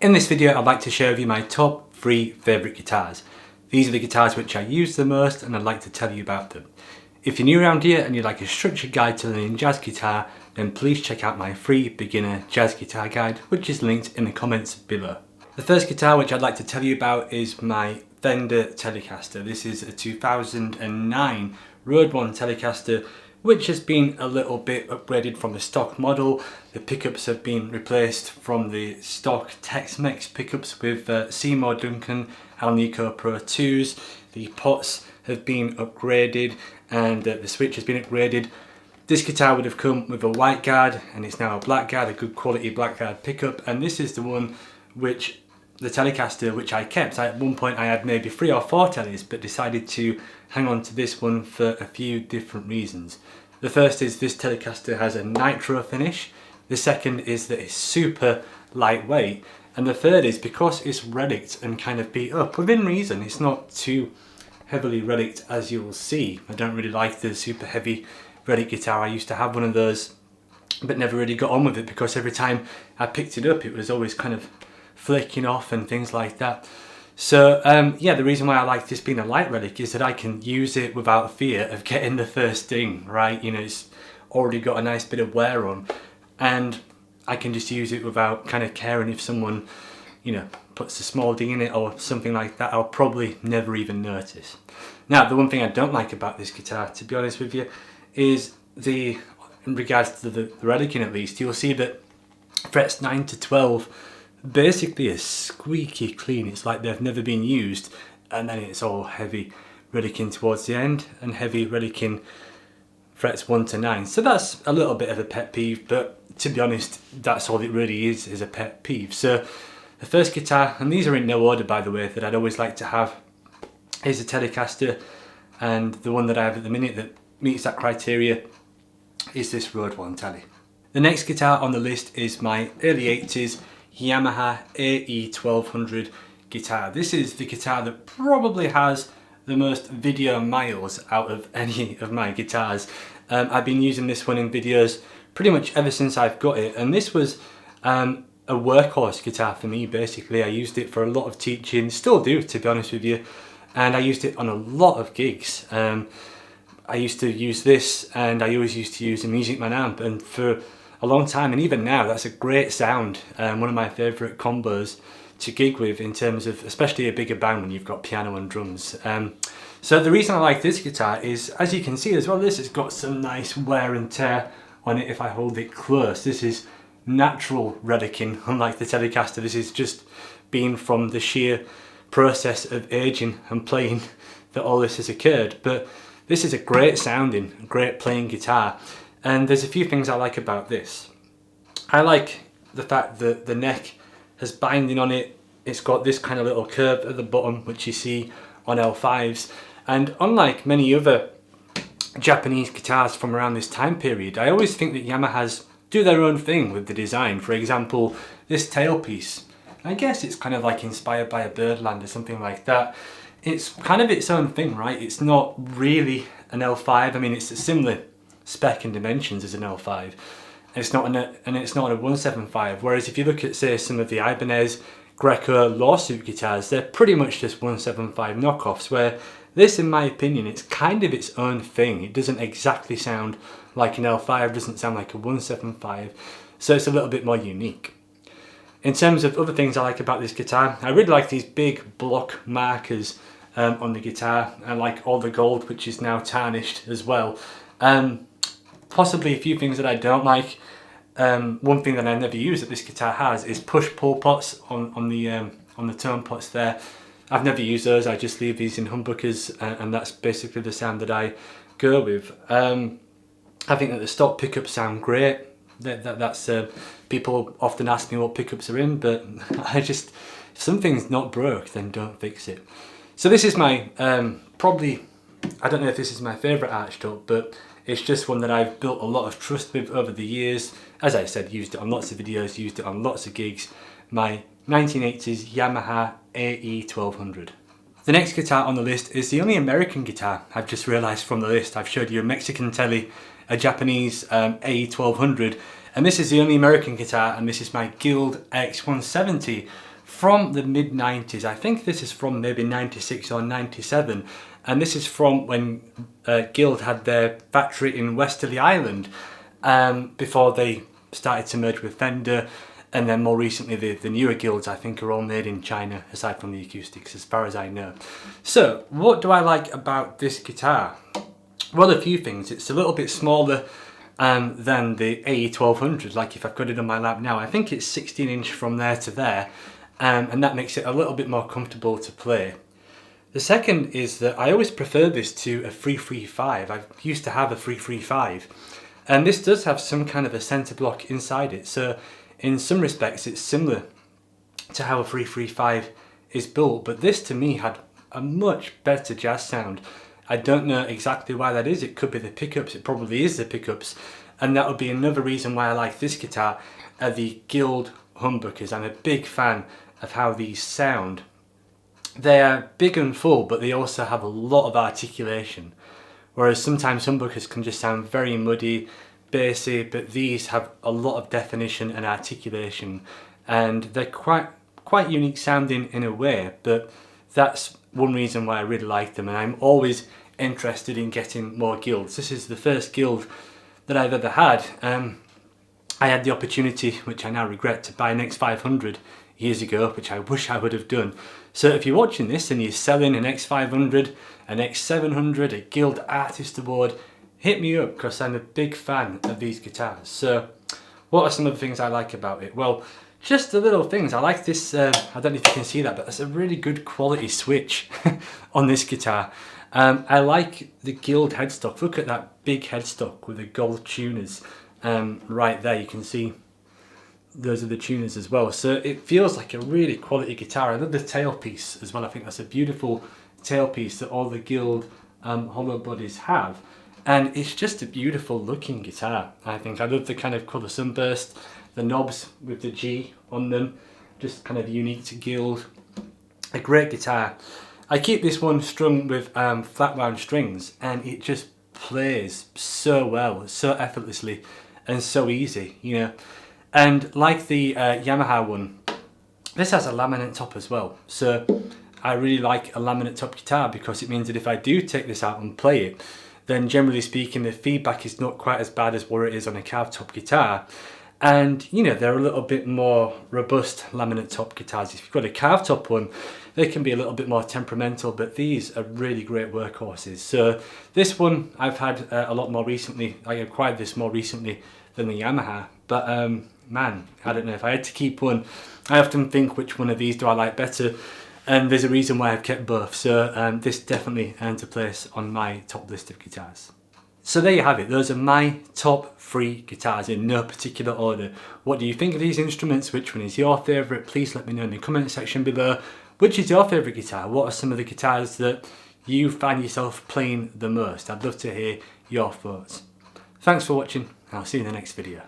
In this video I'd like to share with you my top 3 favourite guitars. These are the guitars which I use the most and I'd like to tell you about them. If you're new around here and you'd like a structured guide to learning jazz guitar, then please check out my free beginner jazz guitar guide, which is linked in the comments below. The first guitar which I'd like to tell you about is my Fender Telecaster. This is a 2009 Road 1 Telecaster which has been a little bit upgraded from the stock model. The pickups have been replaced from the stock Tex-Mex pickups with Seymour Duncan Alnico Pro 2s. The pots have been upgraded and the switch has been upgraded. This guitar would have come with a white guard and it's now a black guard, a good quality black guard pickup, and this is the one which the Telecaster which I kept. At one point I had maybe 3 or 4 tellies but decided to hang on to this one for a few different reasons. The first is this Telecaster has a nitro finish, the second is that it's super lightweight, and the third is because it's relicked and kind of beat up within reason. It's not too heavily relicked as you will see. I don't really like the super heavy relic guitar. I used to have one of those but never really got on with it because every time I picked it up it was always kind of flaking off and things like that. So yeah, the reason why I like this being a light relic is that I can use it without fear of getting the first ding, right? You know, it's already got a nice bit of wear on and I can just use it without kind of caring if someone, you know, puts a small ding in it or something like that. I'll probably never even notice. Now, the one thing I don't like about this guitar, to be honest with you, is in regards to the relicing at least, you'll see that frets 9 to 12 basically is squeaky clean. It's like they've never been used, and then it's all heavy relicing towards the end and heavy relicing frets 1 to 9. So that's a little bit of a pet peeve, but to be honest, that's all it really is a pet peeve. So the first guitar, and these are in no order by the way, that I'd always like to have is a Telecaster, and the one that I have at the minute that meets that criteria is this Road 1 Tele. The next guitar on the list is my early 80s Yamaha AE1200 guitar. This is the guitar that probably has the most video miles out of any of my guitars. I've been using this one in videos pretty much ever since I've got it, and this was a workhorse guitar for me basically. I used it for a lot of teaching, still do to be honest with you, and I used it on a lot of gigs. I used to use this and I always used to use a Music Man amp, and for a long time, and even now, that's a great sound. One of my favourite combos to gig with in terms of especially a bigger band when you've got piano and drums. So the reason I like this guitar is, as you can see as well, this has got some nice wear and tear on it if I hold it close. This is natural relicing, unlike the Telecaster. This is just been from the sheer process of aging and playing that all this has occurred. But this is a great sounding, great playing guitar. And there's a few things I like about this. I like the fact that the neck has binding on it. It's got this kind of little curve at the bottom, which you see on L5s. And unlike many other Japanese guitars from around this time period, I always think that Yamahas do their own thing with the design. For example, this tailpiece, I guess it's kind of like inspired by a Birdland or something like that. It's kind of its own thing, right? It's not really an L5. I mean, it's a similar spec and dimensions as an L5. It's not a 175. Whereas if you look at, say, some of the Ibanez, Greco lawsuit guitars, they're pretty much just 175 knockoffs. Where this, in my opinion, it's kind of its own thing. It doesn't exactly sound like an L5, doesn't sound like a 175, so it's a little bit more unique. In terms of other things I like about this guitar, I really like these big block markers on the guitar. I like all the gold, which is now tarnished as well. Possibly a few things that I don't like. One thing that I never use that this guitar has is push-pull pots on the tone pots there. I've never used those. I just leave these in humbuckers, and that's basically the sound that I go with. I think that the stock pickups sound great. That's people often ask me what pickups are in, but if something's not broke, then don't fix it. So this is my probably, I don't know if this is my favourite arched up, but it's just one that I've built a lot of trust with over the years. As I said, used it on lots of videos, used it on lots of gigs. My 1980s Yamaha AE1200. The next guitar on the list is the only American guitar I've just realised from the list. I've showed you a Mexican Tele, a Japanese AE1200, And this is the only American guitar, and this is my Guild X170 from the mid 90s. I think this is from maybe 96 or 97, and this is from when Guild had their factory in Westerly Island before they started to merge with Fender, and then more recently the newer Guilds I think are all made in China, aside from the acoustics as far as I know. So what do I like about this guitar? Well, a few things. It's a little bit smaller than the AE1200, like if I've got it on my lap now. I think it's 16" from there to there, and that makes it a little bit more comfortable to play. The second is that I always prefer this to a 335. I used to have a 335, and this does have some kind of a centre block inside it, so in some respects it's similar to how a 335 is built, but this to me had a much better jazz sound. I don't know exactly why that is. It could be the pickups, it probably is the pickups, and that would be another reason why I like this guitar, the Guild humbuckers. I'm a big fan of how these sound. They are big and full, but they also have a lot of articulation, whereas sometimes humbuckers can just sound very muddy, bassy, but these have a lot of definition and articulation, and they're quite unique sounding in a way, but that's one reason why I really like them, and I'm always interested in getting more Guilds. This is the first Guild that I've ever had. I had the opportunity, which I now regret, to buy an X500 years ago, which I wish I would have done. So if you're watching this and you're selling an X500, an X700, a Guild Artist Award, hit me up, because I'm a big fan of these guitars. So what are some of the things I like about it? Well, just the little things. I like this, I don't know if you can see that, but there's a really good quality switch on this guitar. I like the Guild headstock. Look at that big headstock with the gold tuners right there. You can see those are the tuners as well. So it feels like a really quality guitar. I love the tailpiece as well. I think that's a beautiful tailpiece that all the Guild hollow bodies have. And it's just a beautiful looking guitar, I think. I love the kind of colour sunburst, the knobs with the G on them, just kind of unique to Guild. A great guitar. I keep this one strung with flat wound strings, and it just plays so well, so effortlessly, and so easy, you know. And like the Yamaha one, this has a laminate top as well. So I really like a laminate top guitar, because it means that if I do take this out and play it, then generally speaking the feedback is not quite as bad as what it is on a carved top guitar. And you know, they're a little bit more robust laminate top guitars. If you've got a carved top one, they can be a little bit more temperamental, but these are really great workhorses. So this one I've had a lot more recently. I acquired this more recently than the Yamaha, but man, I don't know, if I had to keep one, I often think which one of these do I like better, and there's a reason why I've kept both. So this definitely earns a place on my top list of guitars. So there you have it. Those are my top 3 guitars in no particular order. What do you think of these instruments? Which one is your favourite? Please let me know in the comment section below. Which is your favourite guitar? What are some of the guitars that you find yourself playing the most? I'd love to hear your thoughts. Thanks for watching. I'll see you in the next video.